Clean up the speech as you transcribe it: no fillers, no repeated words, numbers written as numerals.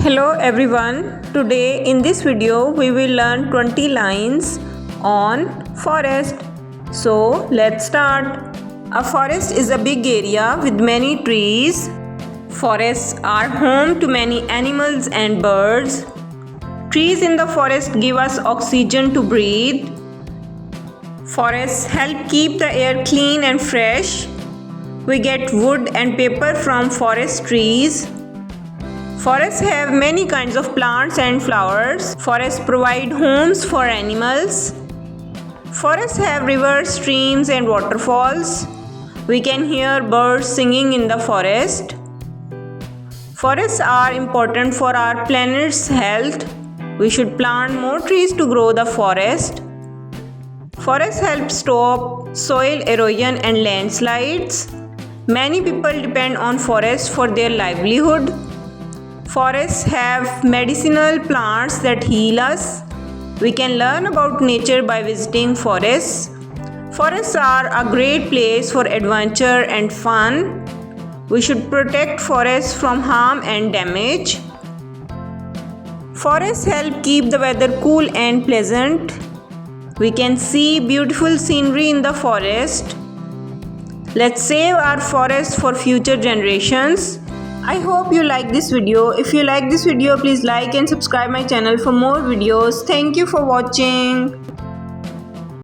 Hello everyone. Today in this video we will learn 20 lines on forest. So let's start. A forest is a big area with many trees. Forests are home to many animals and birds. Trees in the forest give us oxygen to breathe. Forests help keep the air clean and fresh. We get wood and paper from forest trees. Forests have many kinds of plants and flowers. Forests provide homes for animals. Forests have rivers, streams, and waterfalls. We can hear birds singing in the forest. Forests are important for our planet's health. We should plant more trees to grow the forest. Forests help stop soil erosion and landslides. Many people depend on forests for their livelihood. Forests have medicinal plants that heal us. We can learn about nature by visiting forests. Forests are a great place for adventure and fun. We should protect forests from harm and damage. Forests help keep the weather cool and pleasant. We can see beautiful scenery in the forest. Let's save our forests for future generations. I hope you like this video. If you like this video, please like and subscribe my channel for more videos. Thank you for watching.